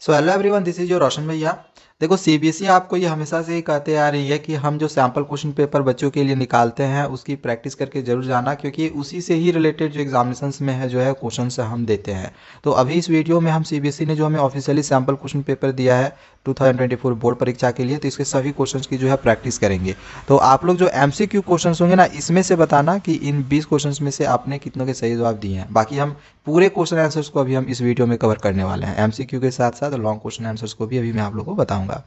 So hello everyone, this is your Roshan भैया। देखो, CBSE आपको ये हमेशा से ही कहते आ रही है कि हम जो सैम्पल क्वेश्चन पेपर बच्चों के लिए निकालते हैं उसकी प्रैक्टिस करके जरूर जाना, क्योंकि उसी से ही रिलेटेड जो एग्जामिनेशंस में है जो है क्वेश्चन से हम देते हैं। तो अभी इस वीडियो में हम सीबीएसई ने जो हमें ऑफिशियली सैम्पल क्वेश्चन पेपर दिया है 2024 बोर्ड परीक्षा के लिए, तो इसके सभी क्वेश्चंस की जो है प्रैक्टिस करेंगे। तो आप लोग जो एमसीक्यू क्वेश्चंस होंगे ना, इसमें से बताना कि इन 20 क्वेश्चंस में से आपने कितनों के सही जवाब दिए हैं। बाकी हम पूरे क्वेश्चन आंसर्स को अभी हम इस वीडियो में कवर करने वाले हैं, एमसीक्यू के साथ साथ लॉन्ग क्वेश्चन आंसर्स को भी अभी मैं आप लोगों को बताऊंगा।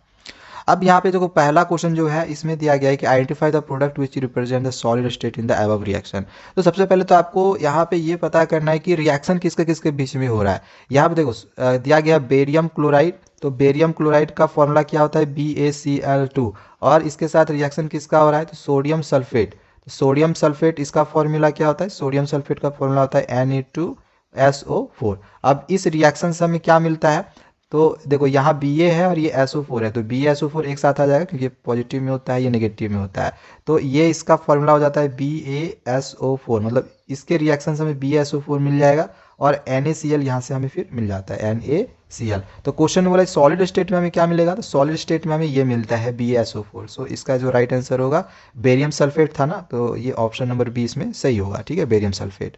अब यहाँ पे देखो, पहला क्वेश्चन जो है इसमें दिया गया है कि identify the product which represent the solid state in the above reaction. तो सबसे पहले तो आपको यहाँ पे ये पता करना है कि रिएक्शन किसके किसके बीच में हो रहा है। यहाँ पे देखो दिया गया बेरियम क्लोराइड। तो बेरियम क्लोराइड का फॉर्मूला क्या होता है, BaCl2। और इसके साथ रिएक्शन किसका हो रहा है, तो सोडियम सल्फेट। तो सोडियम सल्फेट इसका फॉर्मूला क्या होता है, सोडियम सल्फेट का फॉर्मूला होता है Na2SO4। अब इस रिएक्शन से हमें क्या मिलता है, तो देखो यहाँ Ba है और ये SO4 है, तो BaSO4 एक साथ आ जाएगा क्योंकि पॉजिटिव में होता है, ये नेगेटिव में होता है। तो ये इसका फॉर्मूला हो जाता है BaSO4, मतलब इसके रिएक्शन से हमें BaSO4 मिल जाएगा और NaCl यहाँ से हमें फिर मिल जाता है NaCl। तो क्वेश्चन बोला सॉलिड स्टेट में हमें क्या मिलेगा, तो सॉलिड स्टेट में हमें ये मिलता है BaSO4। सो इसका जो राइट आंसर होगा, बेरियम सल्फेट था ना, तो ये ऑप्शन नंबर 20 में सही होगा। ठीक है, बेरियम सल्फेट।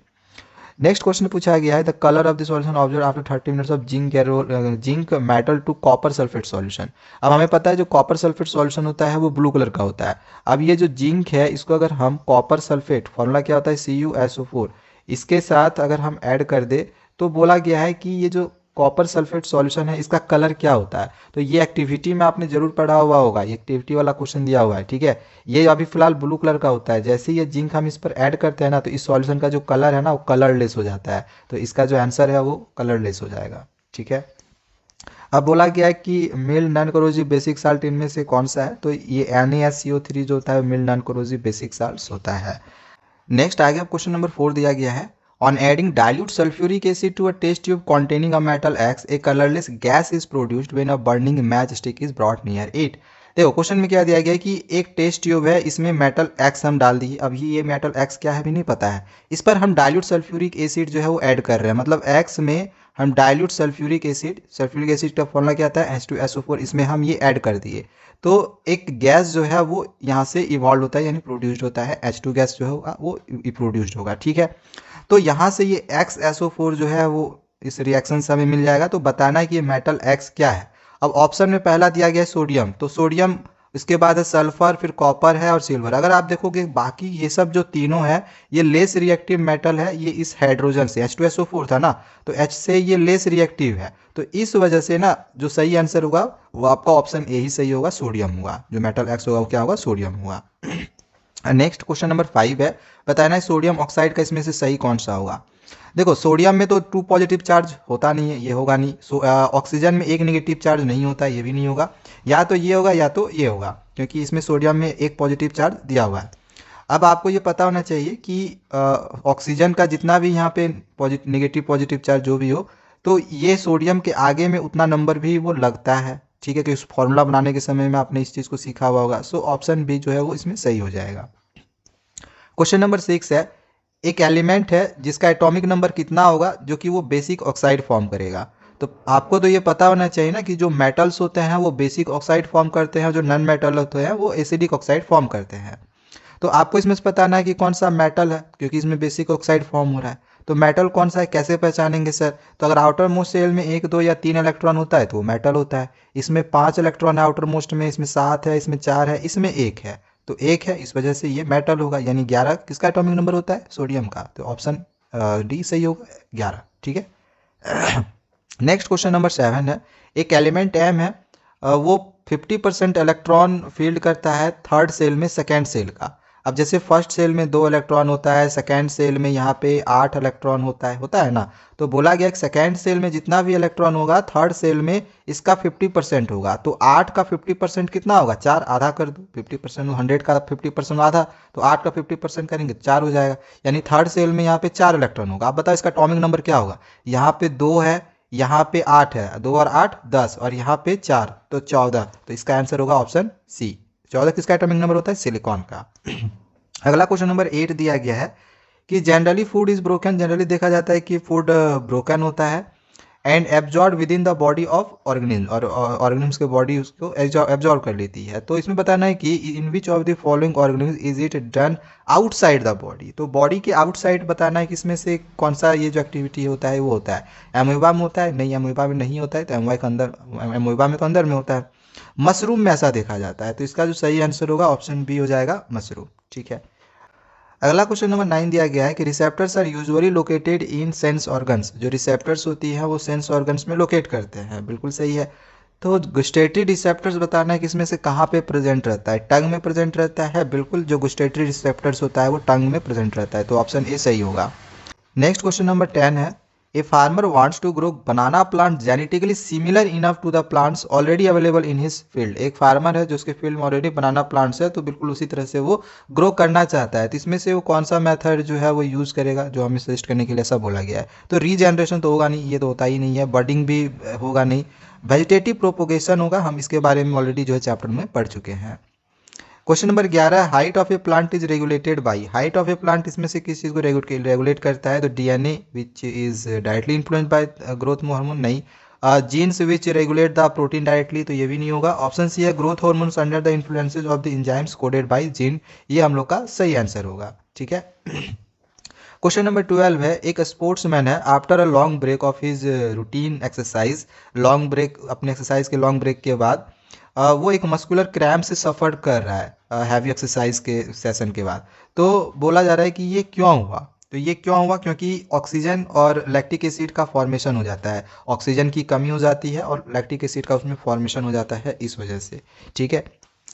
नेक्स्ट क्वेश्चन पूछा गया है, the colour of the solution observe after 30 minutes of zinc metal to copper sulphate solution. अब हमें पता है जो कॉपर सल्फेट सॉल्यूशन होता है वो ब्लू कलर का होता है। अब ये जो जिंक है इसको अगर हम कॉपर सल्फेट, फॉर्मूला क्या होता है CuSO4, इसके साथ अगर हम ऐड कर दे, तो बोला गया है कि ये जो कॉपर सल्फेट सॉल्यूशन है इसका कलर क्या होता है। तो ये एक्टिविटी में आपने जरूर पढ़ा हुआ होगा, ये एक्टिविटी वाला क्वेश्चन दिया हुआ है। ठीक है, ये अभी फिलहाल ब्लू कलर का होता है, जैसे ही ये जिंक हम इस पर ऐड करते हैं ना, तो इस सॉल्यूशन का जो कलर है ना वो कलरलेस हो जाता है। तो इसका जो आंसर है वो कलरलेस हो जाएगा। ठीक है, अब बोला गया है कि मिल नॉन कोरोसिव बेसिक साल्ट इनमें से कौन सा है, तो ये NaSCO3 जो होता है मिल नॉन कोरोसिव बेसिक साल्ट होता है। नेक्स्ट आ गया क्वेश्चन नंबर 4 दिया गया है, on adding dilute sulphuric acid to a test tube containing a metal X a colourless gas is produced when a burning match stick is brought near it. देखो question में क्या दिया गया है कि एक टेस्ट ट्यूब है, इसमें मेटल एक्स हम डाल दिए। अब ये मेटल एक्स क्या है भी नहीं पता है, इस पर हम डाइल्यूट सल्फ्यूरिक एसिड जो है वो ऐड कर रहे हैं। मतलब एक्स में हम डाइल्यूट सल्फ्यूरिक एसिड का फॉर्मूला क्या आता है H2SO4, इसमें हम ये ऐड कर दिए। तो एक गैस जो है वो यहाँ से इवॉल्व होता है, यानी प्रोड्यूस्ड होता है, H2 गैस जो होगा वो प्रोड्यूस्ड होगा। ठीक है, तो यहाँ से ये XSO4 जो है वो इस रिएक्शन से हमें मिल जाएगा। तो बताना है कि ये मेटल X क्या है। अब ऑप्शन में पहला दिया गया है सोडियम, तो सोडियम, इसके बाद है सल्फर, फिर कॉपर है और सिल्वर। अगर आप देखोगे बाकी ये सब जो तीनों है ये लेस रिएक्टिव मेटल है, ये इस हाइड्रोजन से H2SO4 था ना, तो H से ये लेस रिएक्टिव है। तो इस वजह से ना जो सही आंसर होगा वो आपका ऑप्शन ए ही सही होगा, सोडियम होगा। जो मेटल एक्स होगा वो क्या होगा, सोडियम होगा। नेक्स्ट क्वेश्चन नंबर 5 है, बताना है सोडियम ऑक्साइड का इसमें से सही कौन सा होगा। देखो सोडियम में तो 2 पॉजिटिव चार्ज होता नहीं है, ये होगा नहीं। ऑक्सीजन में एक नेगेटिव चार्ज नहीं होता, ये भी नहीं होगा। या तो ये होगा या तो ये होगा, क्योंकि इसमें सोडियम में एक पॉजिटिव चार्ज दिया हुआ है। अब आपको ये पता होना चाहिए कि ऑक्सीजन का जितना भी यहाँ पे नेगेटिव पॉजिटिव चार्ज जो भी हो, तो ये सोडियम के आगे में उतना नंबर भी वो लगता है। ठीक है, कि उस फॉर्मूला बनाने के समय में आपने इस चीज़ को सीखा हुआ होगा। सो ऑप्शन बी जो है वो इसमें सही हो जाएगा। क्वेश्चन नंबर 6 है, एक एलिमेंट है जिसका एटॉमिक नंबर कितना होगा जो कि वो बेसिक ऑक्साइड फॉर्म करेगा। तो आपको तो ये पता होना चाहिए ना कि जो मेटल्स होते हैं वो बेसिक ऑक्साइड फॉर्म करते हैं, और जो नॉन मेटल होते हैं वो एसिडिक ऑक्साइड फॉर्म करते हैं। तो आपको इसमें से बताना है कि कौन सा मेटल है, क्योंकि इसमें बेसिक ऑक्साइड फॉर्म हो रहा है। तो मेटल कौन सा है, कैसे पहचानेंगे सर, तो अगर आउटर मोस्ट सेल में 1, 2 या 3 इलेक्ट्रॉन होता है तो वो मेटल होता है। इसमें 5 इलेक्ट्रॉन है आउटर मोस्ट में, इसमें 7 है, इसमें 4 है, इसमें 1 है, तो 1 है, इस वजह से ये मेटल होगा। यानी 11 किसका एटॉमिक नंबर होता है, सोडियम का। तो ऑप्शन डी सही होगा, 11। ठीक है। नेक्स्ट क्वेश्चन नंबर 7 है, एक एलिमेंट एम है, वो 50% इलेक्ट्रॉन फील्ड करता है थर्ड सेल में सेकेंड सेल का। अब जैसे फर्स्ट सेल में 2 इलेक्ट्रॉन होता है, सेकेंड सेल में यहाँ पे 8 इलेक्ट्रॉन होता है ना। तो बोला गया कि सेकेंड सेल में जितना भी इलेक्ट्रॉन होगा थर्ड सेल में इसका 50% होगा। तो 8 का 50% कितना होगा, 4, आधा कर दो। 50% 100 का 50% आधा, तो 8 का 50% करेंगे 4 हो जाएगा। यानी थर्ड सेल में यहाँ पे 4 इलेक्ट्रॉन होगा। आप बताओ इसका एटॉमिक नंबर क्या होगा। यहाँ पे 2 है, यहाँ पे 8 है, 2 और 8 10, और यहाँ पे 4 तो 14। तो इसका आंसर होगा ऑप्शन सी। 14 किसका एटॉमिक नंबर होता है, सिलिकॉन का। अगला क्वेश्चन नंबर 8 दिया गया है कि generally food is broken, generally देखा जाता है कि फूड ब्रोकन होता है and absorb within the body of organism, और ऑर्गेनिज्म के बॉडी उसको एब्जॉर्ब कर लेती है। तो इसमें बताना है कि in which of the following organism is it done outside the body. तो बॉडी के आउटसाइड बताना है कि इसमें से कौन सा ये जो एक्टिविटी होता है वो होता है। एमोइबा में होता है? नहीं, एमोइबा में नहीं होता है। तो एमोइबा के अंदर, एमोइबा में तो अंदर में होता है। मशरूम में ऐसा देखा जाता है। तो इसका जो सही आंसर होगा ऑप्शन बी हो जाएगा, मशरूम। ठीक है। अगला क्वेश्चन नंबर 9 दिया गया है कि receptors are usually located in sense organs. जो रिसेप्टर्स होती हैं वो सेंस ऑर्गन्स में लोकेट करते हैं, बिल्कुल सही है। तो गुस्टेटरी रिसेप्टर्स बताना है कि इसमें से कहाँ पे प्रेजेंट रहता है। टंग में प्रेजेंट रहता है, बिल्कुल। जो गुस्टेटरी रिसेप्टर्स होता है वो टंग में प्रेजेंट रहता है, तो ऑप्शन ए सही होगा। नेक्स्ट क्वेश्चन नंबर 10 है, a farmer wants to grow banana plant genetically similar enough to the plants already available in his field. एक फार्मर है जो उसके फील्ड में ऑलरेडी बनाना प्लांट्स है, तो बिल्कुल उसी तरह से वो ग्रो करना चाहता है। तो इसमें से वो कौन सा मेथड जो है वो यूज़ करेगा, जो हमें सजेस्ट करने के लिए ऐसा बोला गया है। तो रीजनरेशन तो होगा नहीं, ये तो होता ही नहीं है। बडिंग भी होगा नहीं। वेजिटेटिव प्रोपोगेशन होगा, हम इसके बारे में ऑलरेडी जो है चैप्टर में पढ़ चुके हैं। Question number 11, height of a plant is regulated by. Height of a plant इसमें से किस चीज़ को रेगुलेट करता है। तो DNA which is directly influenced by growth hormone, नहीं। Genes which regulate the protein directly, तो ये भी नहीं होगा। ऑप्शन सी है growth hormones under the influences of the enzymes coded by gene, ये हम लोग का सही आंसर होगा। ठीक है। क्वेश्चन नंबर 12 है, एक स्पोर्ट्समैन है after a long break of his routine exercise. Long break, अपने एक्सरसाइज के लॉन्ग ब्रेक के बाद वो एक मस्कुलर क्रैम्प से सफ़र कर रहा है हैवी एक्सरसाइज के सेशन के बाद। तो बोला जा रहा है कि ये क्यों हुआ। तो ये क्यों हुआ, क्योंकि ऑक्सीजन और लैक्टिक एसिड का फॉर्मेशन हो जाता है। ऑक्सीजन की कमी हो जाती है और लैक्टिक एसिड का उसमें फॉर्मेशन हो जाता है, इस वजह से। ठीक है,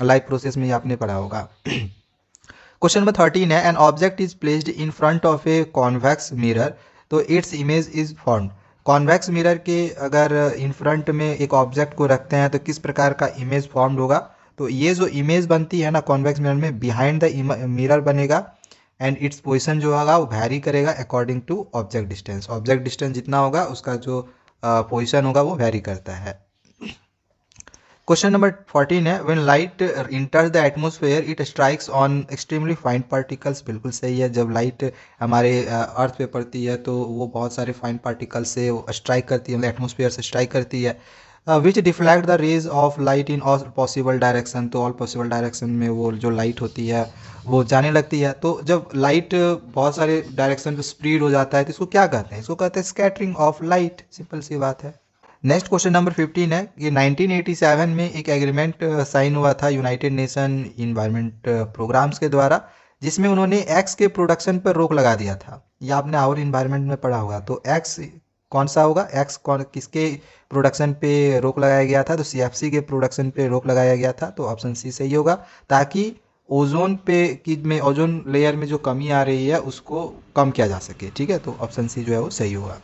लाइफ प्रोसेस में ये आपने पढ़ा होगा। क्वेश्चन नंबर 13 है, an object is placed in front of a convex mirror, तो its image is formed. Convex mirror के अगर इन फ्रंट में एक ऑब्जेक्ट को रखते हैं तो किस प्रकार का इमेज फॉर्म्ड होगा। तो ये जो इमेज बनती है ना कॉन्वेक्स मिरर में, बिहाइंड द मिरर बनेगा एंड इट्स पोजिशन जो होगा वो वैरी करेगा according to object distance. Object distance जितना होगा उसका जो पोजिशन होगा वो वैरी करता है। क्वेश्चन नंबर 14 है, when light इंटर्स the atmosphere it strikes on extremely fine particles. बिल्कुल सही है। जब लाइट हमारे अर्थ पे पड़ती है तो वो बहुत सारे फाइन पार्टिकल से स्ट्राइक करती है, मतलब एटमॉस्फेयर से स्ट्राइक करती है। Which deflect the rays of light in all possible direction, तो ऑल पॉसिबल डायरेक्शन में वो जो लाइट होती है वो जाने लगती है। तो जब लाइट बहुत सारे डायरेक्शन पे स्प्रीड हो जाता है तो इसको क्या कहते हैं, इसको कहते हैं स्कैटरिंग ऑफ लाइट। सिंपल सी बात है। नेक्स्ट क्वेश्चन नंबर 15 है कि 1987 में एक एग्रीमेंट साइन हुआ था यूनाइटेड नेशन इन्वायरमेंट प्रोग्राम्स के द्वारा, जिसमें उन्होंने एक्स के प्रोडक्शन पर रोक लगा दिया था। या आपने आवर इन्वायरमेंट में पढ़ा होगा। तो एक्स कौन सा होगा, एक्स कौन किसके प्रोडक्शन पे रोक लगाया गया था। तो सीएफसी के प्रोडक्शन पे रोक लगाया गया था, तो ऑप्शन सी सही होगा, ताकि ओजोन पे की में ओजोन लेयर में जो कमी आ रही है उसको कम किया जा सके। ठीक है, तो ऑप्शन सी जो है वो सही होगा।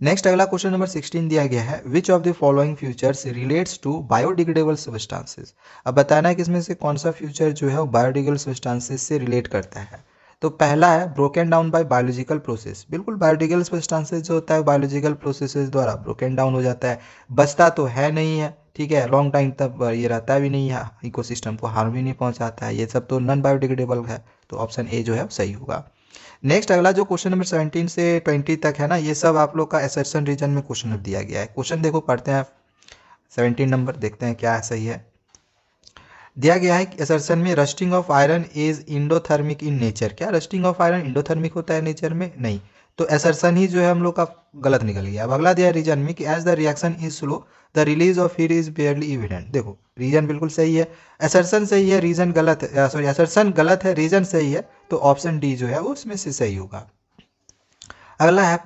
नेक्स्ट अगला क्वेश्चन नंबर 16 दिया गया है, which of the following features relates to biodegradable substances. अब बताना है कि इसमें से कौन सा फ्यूचर जो है वो बायोडिग्रेडेबल सब्सटेंसेस से रिलेट करता है। तो पहला है broken down by biological process. बिल्कुल, बायोडिग्रेडेबल सब्सटेंसेस जो होता है बायोलॉजिकल प्रोसेसेस द्वारा ब्रोकन डाउन हो जाता है, बचता तो है नहीं है। ठीक है, लॉन्ग टाइम तक ये रहता भी नहीं है, इकोसिस्टम को हार्म भी नहीं पहुंचाता है। ये सब तो नॉन बायोडिग्रेडेबल है, तो ऑप्शन ए जो है सही होगा। नेक्स्ट अगला जो क्वेश्चन नंबर 17 से 20 तक है ना, ये सब आप लोग का असर्शन रीजन में क्वेश्चन दिया गया है। क्वेश्चन देखो, पढ़ते हैं 17 नंबर, देखते हैं क्या सही है। दिया गया है कि असर्शन में rusting of iron is endothermic in nature. क्या रस्टिंग ऑफ आयरन इंडोथर्मिक होता है नेचर में? नहीं। तो असर्शन ही जो है हम लोग का गलत निकल गया। अब अगला दिया रीजन में कि as the reaction is slow the release of heat is barely evident. देखो, रीजन बिल्कुल सही है, असर्शन सही है, रीजन गलत है। सॉरी, असर्शन गलत है, रीजन सही है, तो ऑप्शन डी जो है वो उसमें से सही होगा। अगला है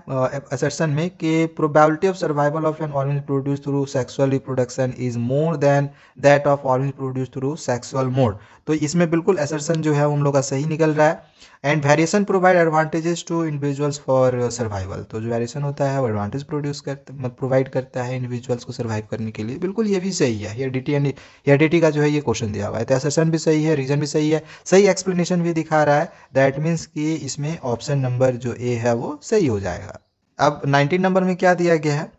असर्शन में कि probability of survival of an organism produce through sexual reproduction is more than that of organism produce through sexual mode. तो इसमें बिल्कुल असर्शन जो है हम लोग का सही निकल रहा है। And variation provide advantages to individuals for survival. तो जो वेरिएशन होता है वो एडवांटेज प्रोवाइड करता है इंडिविजुअल्स को सर्वाइव करने के लिए। बिल्कुल ये भी सही है। हेरिडिटी का जो है ये क्वेश्चन दिया हुआ है, तो असर्शन भी सही है, रीजन भी सही है, सही एक्सप्लेनेशन भी दिखा रहा है। दैट मीन्स कि इसमें ऑप्शन नंबर जो ए है वो सही हो जाएगा। अब 19 नंबर में क्या दिया गया है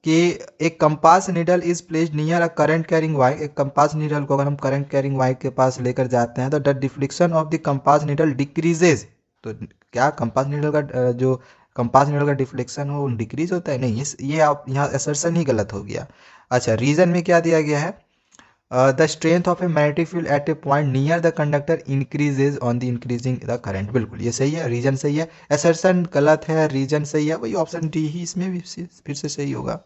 कि एक compass needle is placed near a current carrying wire. एक कंपास नीडल को अगर हम करंट कैरिंग वायर के पास लेकर जाते हैं तो the deflection of the compass needle decreases. तो क्या कंपास नीडल का जो कंपास नीडल का डिफ्लेक्शन हो डिक्रीज होता है, नहीं, ये आप यहाँ असर्शन ही गलत हो गया। अच्छा, रीजन में क्या दिया गया है, the strength of a magnetic field at A point near the conductor increases on the increasing the current, बिल्कुल ये सही है, रीजन सही है, असर्शन गलत है, रीजन सही है, वही ऑप्शन डी ही इसमें भी फिर से सही होगा।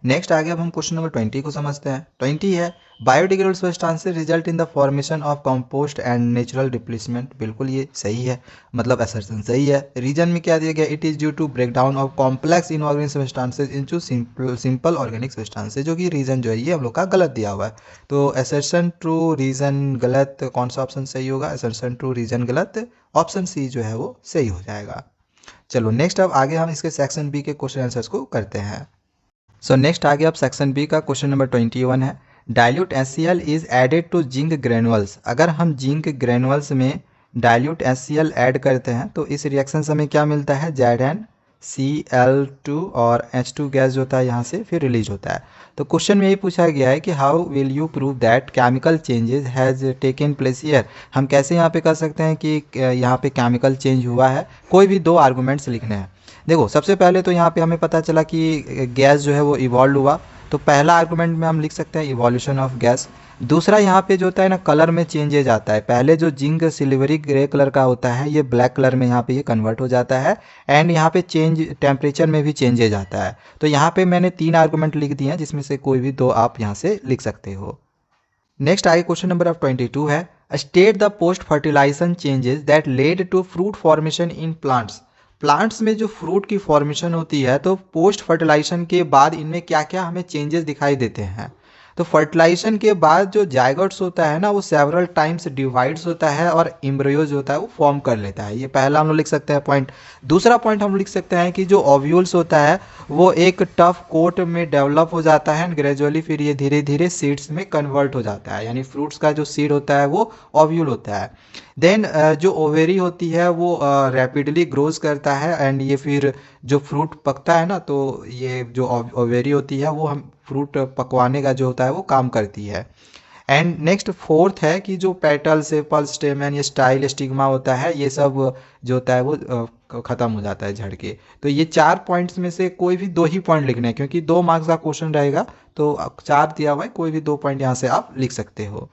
नेक्स्ट आगे अब हम क्वेश्चन नंबर 20 को समझते हैं। 20 है, biodegradable substances result in the formation of compost and natural replacement, बिल्कुल ये सही है, मतलब असर्शन सही है। रीजन में क्या दिया गया, it is due to break down of complex inorganic substances into simple organic substances, जो कि रीजन जो है ये हम लोग का गलत दिया हुआ है। तो असर्शन ट्रू, रीजन गलत, कौन सा ऑप्शन सही होगा, असर्शन ट्रू, रीजन गलत, ऑप्शन सी जो है वो सही हो जाएगा। चलो नेक्स्ट अब आगे हम इसके सेक्शन बी के क्वेश्चन आंसर्स को करते हैं। सो नेक्स्ट आगे अब सेक्शन बी का क्वेश्चन नंबर 21 है, dilute HCl is added to zinc granules, अगर हम जिंक ग्रेनुअल्स में डाइल्यूट HCl ऐड करते हैं तो इस रिएक्शन से हमें क्या मिलता है, ZnCl2 और H2 गैस जो होता है यहाँ से फिर रिलीज होता है। तो क्वेश्चन में ये पूछा गया है कि how will you prove that chemical changes has taken place here, हम कैसे यहाँ पे कर सकते हैं कि यहाँ पे केमिकल चेंज हुआ है, कोई भी दो आर्गूमेंट्स लिखने हैं। देखो सबसे पहले तो यहाँ पे हमें पता चला कि गैस जो है वो इवॉल्व हुआ, तो पहला आर्गूमेंट में हम लिख सकते हैं इवोल्यूशन ऑफ गैस। दूसरा यहाँ पे जो होता है ना, कलर में चेंजेज आता है, पहले जो जिंक सिल्वरी ग्रे कलर का होता है ये ब्लैक कलर में यहाँ पे ये कन्वर्ट हो जाता है, एंड यहाँ पे चेंज टेम्परेचर में भी चेंजेज आता है। तो यहाँ पे मैंने 3 आर्गूमेंट लिख दिए हैं, जिसमें से कोई भी 2 आप यहाँ से लिख सकते हो। नेक्स्ट आगे क्वेश्चन नंबर ऑफ 22 है, state the post fertilization changes that lead to fruit formation in plants, plants में जो फ्रूट की फॉर्मेशन होती है तो पोस्ट फर्टिलाइजेशन के बाद इनमें क्या क्या हमें चेंजेस दिखाई देते हैं। तो फर्टिलाइजेशन के बाद जो जायगोट्स होता है ना वो सेवरल टाइम्स डिवाइड्स होता है और एम्ब्रियोज होता है वो फॉर्म कर लेता है, ये पहला हम लोग लिख सकते हैं पॉइंट। दूसरा पॉइंट हम लिख सकते हैं कि जो ओव्यूल्स होता है वो एक टफ कोट में डेवलप हो जाता है एंड ग्रेजुअली फिर ये धीरे धीरे सीड्स में कन्वर्ट हो जाता है, यानी फ्रूट्स का जो सीड होता है वो ओव्यूल होता है। देन जो ओवेरी होती है वो रैपिडली ग्रोज करता है एंड ये फिर जो फ्रूट पकता है ना, तो ये जो ओवेरी होती है वो हम फ्रूट पकवाने का जो होता है वो काम करती है। एंड नेक्स्ट फोर्थ है कि जो पेटल सेपल स्टेमन ये स्टाइल स्टिग्मा होता है ये सब जो होता है वो ख़त्म हो जाता है झड़ के। तो ये 4 पॉइंट्स में से कोई भी 2 ही पॉइंट लिखने हैं, क्योंकि 2 मार्क्स का क्वेश्चन रहेगा तो 4 दिया हुआ है, कोई भी 2 पॉइंट यहाँ से आप लिख सकते हो।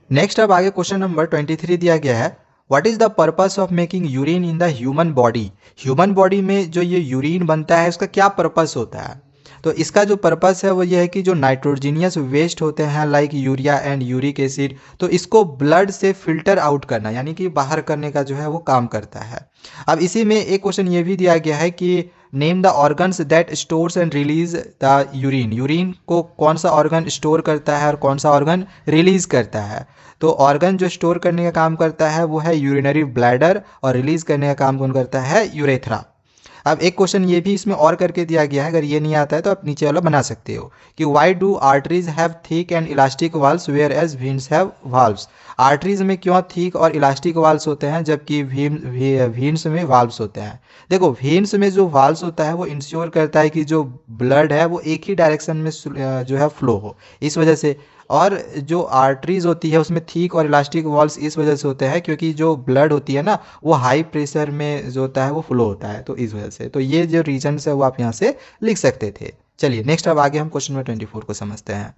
नेक्स्ट अब आगे क्वेश्चन नंबर 23 दिया गया है, what is the purpose of making urine in the human body, human body में जो ये यूरिन बनता है इसका क्या पर्पस होता है। तो इसका जो पर्पस है वो ये है कि जो नाइट्रोजीनियस वेस्ट होते हैं like urea and uric acid, तो इसको ब्लड से फिल्टर आउट करना यानी कि बाहर करने का जो है वो काम करता है। अब इसी में एक क्वेश्चन ये भी दिया गया है कि name the organs that stores and release the urine, urine को कौन सा ऑर्गन स्टोर करता है और कौन सा ऑर्गन रिलीज करता है। तो ऑर्गन जो स्टोर करने का काम करता है वो है यूरिनरी ब्लैडर और रिलीज करने का काम कौन करता है, यूरेथ्रा। अब एक क्वेश्चन ये भी इसमें और करके दिया गया है, अगर ये नहीं आता है तो आप नीचे वाला बना सकते हो कि why do arteries have thick and elastic valves whereas veins have valves, arteries में क्यों थिक और इलास्टिक वाल्व्स होते हैं जबकि वीन्स में वाल्व्स होते हैं। देखो वीन्स में जो वाल्व्स होता है वो इंश्योर करता है कि जो ब्लड है वो एक ही डायरेक्शन में जो है फ्लो हो, इस वजह से। और जो आर्टरीज होती है उसमें थिक और इलास्टिक वॉल्स इस वजह से होते हैं क्योंकि जो ब्लड होती है ना वो हाई प्रेशर में जो होता है वो फ्लो होता है, तो इस वजह से। तो ये जो रीजन है वो आप यहाँ से लिख सकते थे। चलिए नेक्स्ट अब आगे हम क्वेश्चन नंबर 24 को समझते हैं।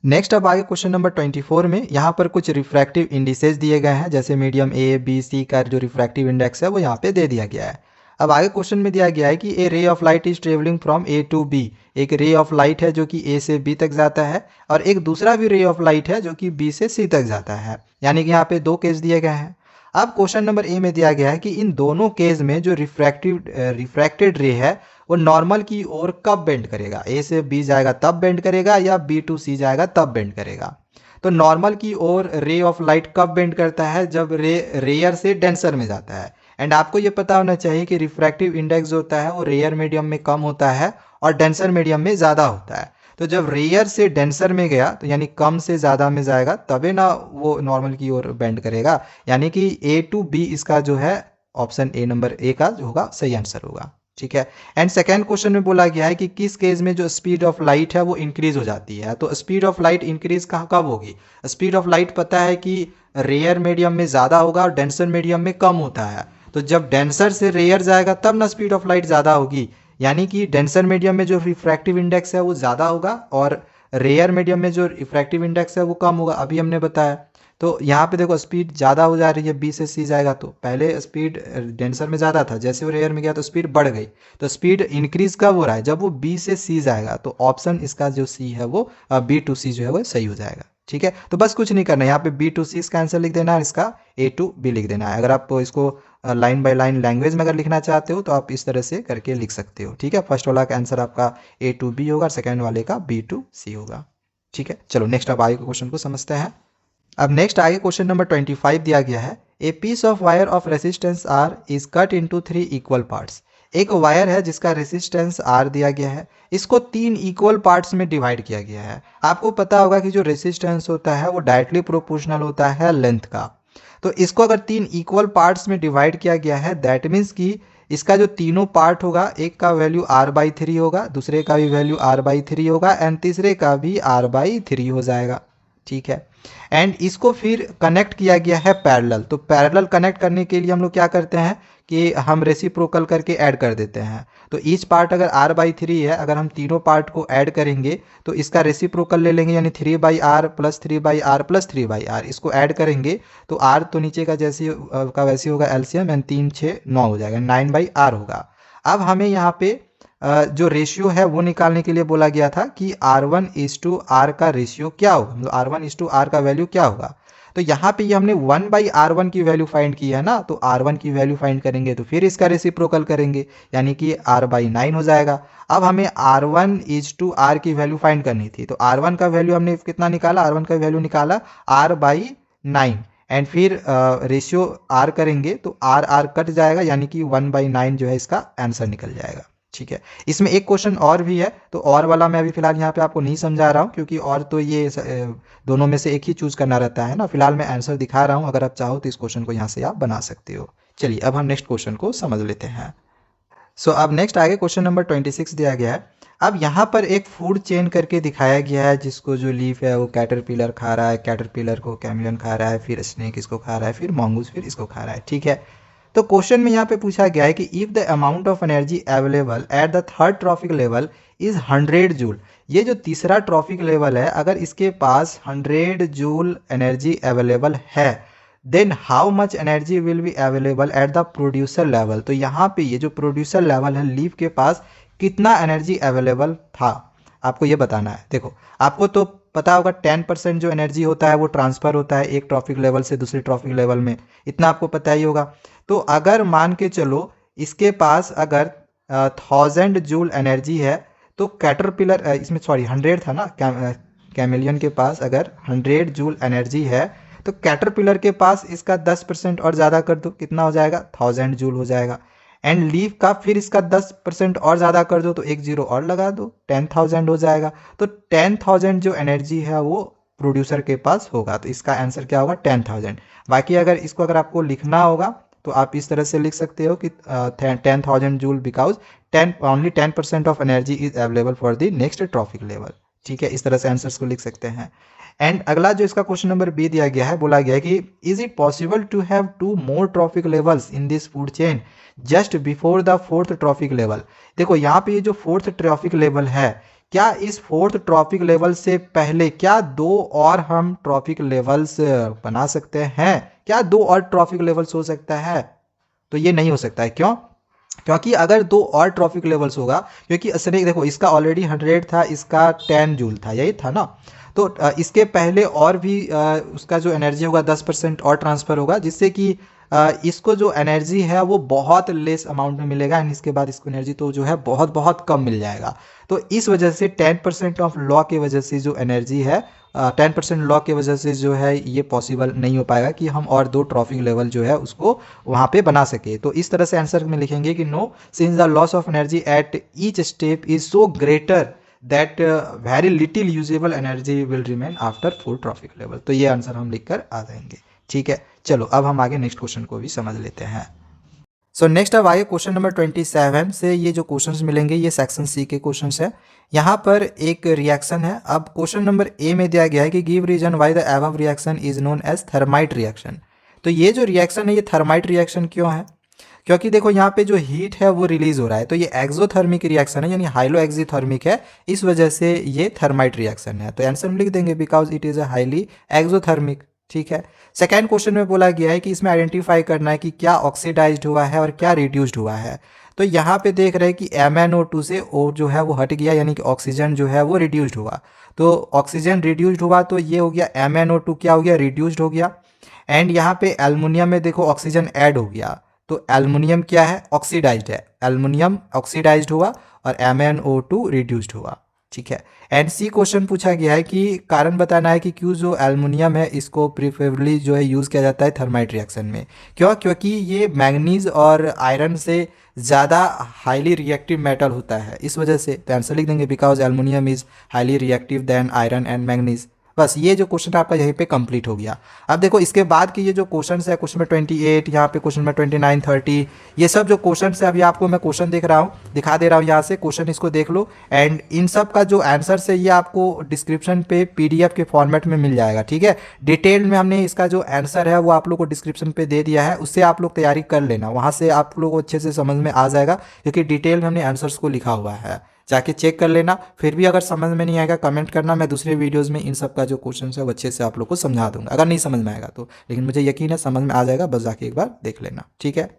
नेक्स्ट अब आगे क्वेश्चन नंबर 24 में यहाँ पर कुछ रिफ्रैक्टिव इंडिसेस दिए गए हैं, जैसे मीडियम ए बी सी का जो रिफ्रैक्टिव इंडेक्स है वो यहाँ पे दे दिया गया है। अब आगे क्वेश्चन में दिया गया है कि a ray of light is travelling from A to B, एक रे ऑफ लाइट है जो कि ए से बी तक जाता है और एक दूसरा भी रे ऑफ लाइट है जो कि बी से सी तक जाता है, यानी कि यहाँ पे 2 केस दिए गए हैं। अब क्वेश्चन नंबर ए में दिया गया है कि इन दोनों केस में जो रिफ्रैक्टेड रे है वो नॉर्मल की ओर कब बेंड करेगा, ए से बी जाएगा तब बेंड करेगा या बी टू सी जाएगा तब बेंड करेगा। तो नॉर्मल की ओर रे ऑफ लाइट कब बेंड करता है, जब रेयर से डेंसर में जाता है। एंड आपको ये पता होना चाहिए कि रिफ्रैक्टिव इंडेक्स जो होता है वो रेयर मीडियम में कम होता है और डेंसर मीडियम में ज़्यादा होता है। तो जब रेयर से डेंसर में गया तो यानी कम से ज़्यादा में जाएगा तभी ना वो नॉर्मल की ओर बेंड करेगा, यानी कि ए टू बी इसका जो है ऑप्शन ए नंबर ए का जो होगा सही आंसर होगा। ठीक है। एंड सेकेंड क्वेश्चन में बोला गया है कि किस केस में जो स्पीड ऑफ लाइट है वो इंक्रीज हो जाती है। तो स्पीड ऑफ लाइट इंक्रीज कब होगी, स्पीड ऑफ लाइट पता है कि रेयर मीडियम में ज़्यादा होगा और डेंसर मीडियम में कम होता है। तो जब डेंसर से रेयर जाएगा तब ना स्पीड ऑफ लाइट ज़्यादा होगी, यानी कि डेंसर मीडियम में जो रिफ्रैक्टिव इंडेक्स है वो ज़्यादा होगा और रेयर मीडियम में जो रिफ्रैक्टिव इंडेक्स है वो कम होगा, अभी हमने बताया। तो यहाँ पे देखो स्पीड ज़्यादा हो जा रही है, बी से सी जाएगा तो पहले स्पीड डेंसर में ज़्यादा था, जैसे वो रेयर में गया तो स्पीड बढ़ गई। तो स्पीड इंक्रीज कब हो रहा है, जब वो बी से सी जाएगा। तो ऑप्शन इसका जो सी है वो बी टू सी जो है वो सही हो जाएगा। ठीक है, तो बस कुछ नहीं करना है, यहाँ पे बी टू सी इसका आंसर लिख देना है, इसका ए टू बी लिख देना है। अगर आप इसको लाइन बाय लाइन लैंग्वेज में अगर लिखना चाहते हो तो आप इस तरह से करके लिख सकते हो। ठीक है, फर्स्ट वाला का आंसर आपका ए टू बी होगा, सेकेंड वाले का बी टू सी होगा। ठीक है, चलो नेक्स्ट अब आगे के क्वेश्चन को समझते हैं। अब नेक्स्ट आगे क्वेश्चन नंबर 25 दिया गया है, a piece of wire of resistance R is cut into 3 equal parts. एक वायर है जिसका रेसिस्टेंस आर दिया गया है, इसको 3 इक्वल पार्ट्स में डिवाइड किया गया है। आपको पता होगा कि जो रेसिस्टेंस होता है वो डायरेक्टली प्रोपोर्शनल होता है लेंथ का। तो इसको अगर 3 इक्वल पार्ट्स में डिवाइड किया गया है, दैट मीन्स कि इसका जो तीनों पार्ट होगा, एक का वैल्यू r/3 होगा, दूसरे का भी वैल्यू r/3 होगा एंड तीसरे का भी r/3 हो जाएगा। ठीक है, एंड इसको फिर कनेक्ट किया गया है पैरेलल। तो पैरेलल कनेक्ट करने के लिए हम लोग क्या करते हैं कि हम रेसिप्रोकल करके ऐड कर देते हैं। तो ईच पार्ट अगर r/3 है, अगर हम तीनों पार्ट को ऐड करेंगे तो इसका रेसिप्रोकल ले लेंगे, यानी 3/r plus 3/r plus 3/r, इसको ऐड करेंगे तो r तो नीचे का जैसे का वैसे होगा एलसीएम, एंड 3 6 9 हो जाएगा, 9/r होगा। अब हमें यहाँ पे जो रेशियो है वो निकालने के लिए बोला गया था कि R1:R का रेशियो क्या होगा, मतलब R1:R का वैल्यू क्या होगा। तो यहाँ पे ये हमने 1/R1 की वैल्यू फाइंड की है ना, तो R1 की वैल्यू फाइंड करेंगे तो फिर इसका रेसिप्रोकल करेंगे, यानी कि R/9 हो जाएगा। अब हमें R1:R की वैल्यू फाइंड करनी थी, तो R1 का वैल्यू हमने कितना निकाला, R1 का वैल्यू निकाला R/9, एंड फिर रेशियो R करेंगे तो R कट जाएगा, यानी कि 1/9 जो है इसका आंसर निकल जाएगा। ठीक है, इसमें एक क्वेश्चन और भी है, तो और वाला मैं अभी फिलहाल यहाँ पे आपको नहीं समझा रहा हूँ, क्योंकि और तो ये दोनों में से एक ही चूज करना रहता है ना। फिलहाल मैं आंसर दिखा रहा हूँ, अगर आप चाहो तो इस क्वेश्चन को यहाँ से आप बना सकते हो। चलिए अब हम नेक्स्ट क्वेश्चन को समझ लेते हैं। सो अब नेक्स्ट आगे क्वेश्चन नंबर 26 दिया गया है। अब यहाँ पर एक फूड चेन करके दिखाया गया है, जिसको जो लीफ है वो कैटरपिलर खा रहा है, कैटरपिलर को कैमिलियन खा रहा है, फिर स्नेक इसको खा रहा है, फिर मंगूस फिर इसको खा रहा है। ठीक है, तो क्वेश्चन में यहाँ पे पूछा गया है कि if the amount of energy available at the third trophic level is 100 joule. ये जो तीसरा ट्रॉफिक लेवल है, अगर इसके पास 100 जूल एनर्जी अवेलेबल है, then how much energy will be available at the producer level. तो यहाँ पे ये जो प्रोड्यूसर लेवल है, लीफ के पास कितना एनर्जी अवेलेबल था, आपको ये बताना है। देखो आपको तो पता होगा 10% जो एनर्जी होता है वो ट्रांसफ़र होता है एक ट्रॉफिक लेवल से दूसरे ट्रॉफिक लेवल में, इतना आपको पता ही होगा। तो अगर मान के चलो इसके पास अगर 1000 जूल एनर्जी है, तो कैटरपिलर इसमें सॉरी 100 था ना, कैमिलियन के पास अगर 100 जूल एनर्जी है, तो कैटरपिलर के पास इसका 10% और ज़्यादा कर दो, कितना हो जाएगा, 1000 जूल हो जाएगा। एंड लीफ का फिर इसका 10% और ज़्यादा कर दो, तो एक जीरो और लगा दो, 10,000 हो जाएगा। तो 10,000 जो एनर्जी है वो प्रोड्यूसर के पास होगा, तो इसका आंसर क्या होगा, 10,000। बाकी अगर इसको अगर आपको लिखना होगा तो आप इस तरह से लिख सकते हो कि 10,000 joule because only 10% of energy is available for the next trophic level. ठीक है, इस तरह से आंसर्स को लिख सकते हैं। एंड अगला जो इसका क्वेश्चन नंबर बी दिया गया है, बोला गया है कि is it possible to have 2 more trophic levels in this food chain just before the 4th trophic level. देखो यहाँ पे ये जो 4th ट्रॉफिक लेवल है, क्या इस 4th ट्रॉफिक लेवल से पहले क्या 2 और हम ट्रॉफिक लेवल्स बना सकते हैं, क्या 2 और ट्रॉफिक लेवल्स हो सकता है? तो ये नहीं हो सकता है। क्यों? क्योंकि अगर 2 और ट्रॉफिक लेवल्स होगा, क्योंकि असली देखो इसका ऑलरेडी 100 था, इसका 10 जूल था, यही था ना। तो इसके पहले और भी उसका जो एनर्जी होगा 10% और ट्रांसफ़र होगा, जिससे कि इसको जो एनर्जी है वो बहुत लेस अमाउंट में मिलेगा, एंड इसके बाद इसको एनर्जी तो जो है बहुत बहुत कम मिल जाएगा। तो इस वजह से 10% ऑफ लॉ की वजह से जो एनर्जी है 10% लॉ की वजह से जो है ये पॉसिबल नहीं हो पाएगा कि हम और 2 ट्रॉफिक लेवल जो है उसको वहाँ पे बना सके। तो इस तरह से आंसर में लिखेंगे कि no, since the loss of energy at each step is so greater that very little usable energy will remain after 4 trophic level. तो ये आंसर हम लिख कर आ जाएंगे। ठीक है, चलो अब हम आगे नेक्स्ट क्वेश्चन को भी समझ लेते हैं। सो नेक्स्ट अब आगे क्वेश्चन नंबर 27 से ये जो क्वेश्चंस मिलेंगे ये सेक्शन सी के क्वेश्चंस है। यहाँ पर एक रिएक्शन है। अब क्वेश्चन नंबर ए में दिया गया है कि give reason why the above reaction is known as thermite reaction. तो ये जो रिएक्शन है ये थर्माइट रिएक्शन क्यों है? क्योंकि देखो यहाँ पे जो हीट है वो रिलीज हो रहा है, तो ये एक्सोथर्मिक रिएक्शन है, यानी हाइलो एक्सिथर्मिक है, इस वजह से ये थर्माइट रिएक्शन है। तो आंसर में लिख देंगे because it is a highly exothermic. ठीक है। सेकेंड क्वेश्चन में बोला गया है कि इसमें आइडेंटिफाई करना है कि क्या ऑक्सीडाइज्ड हुआ है और क्या रिड्यूस्ड हुआ है। तो यहाँ पे देख रहे हैं कि MnO2 से O जो है वो हट गया, यानी कि ऑक्सीजन जो है वो रिड्यूस्ड हुआ। तो ऑक्सीजन रिड्यूस्ड हुआ तो ये हो गया MnO2 क्या हो गया, रिड्यूस्ड हो गया। एंड यहाँ पे एल्युमिनियम में देखो ऑक्सीजन ऐड हो गया, तो एल्युमिनियम क्या है, ऑक्सीडाइज्ड है, एल्युमिनियम ऑक्सीडाइज्ड हुआ और MnO2 रिड्यूस्ड हुआ। ठीक है। एंड सी क्वेश्चन पूछा गया है कि कारण बताना है कि क्यों जो एल्युमिनियम है इसको प्रिफरेबली जो है यूज़ किया जाता है थर्माइट रिएक्शन में। क्यों? क्योंकि ये मैंगनीज और आयरन से ज़्यादा हाईली रिएक्टिव मेटल होता है, इस वजह से। तो आंसर लिख देंगे because aluminium is highly reactive than iron and manganese. बस ये जो क्वेश्चन आपका यहीं पे कंप्लीट हो गया। अब देखो इसके बाद की ये जो क्वेश्चन है, क्वेश्चन में 28, यहाँ पे क्वेश्चन में 29, 30, ये सब जो क्वेश्चन है अभी आपको मैं क्वेश्चन दिखा दे रहा हूँ यहाँ से, क्वेश्चन इसको देख लो। एंड इन सब का जो आंसर है ये आपको डिस्क्रिप्शन पे PDF के फॉर्मेट में मिल जाएगा। ठीक है। डिटेल में हमने इसका जो आंसर है वो आप लोग को डिस्क्रिप्शन पे दे दिया है, उससे आप लोग तैयारी कर लेना, वहाँ से आप लोग को अच्छे से समझ में आ जाएगा, क्योंकि डिटेल में हमने आंसर्स को लिखा हुआ है, जाके चेक कर लेना। फिर भी अगर समझ में नहीं आएगा कमेंट करना, मैं दूसरे वीडियोस में इन सब का जो क्वेश्चन है वो अच्छे से आप लोग को समझा दूंगा, अगर नहीं समझ में आएगा तो। लेकिन मुझे यकीन है समझ में आ जाएगा, बस जाके एक बार देख लेना। ठीक है।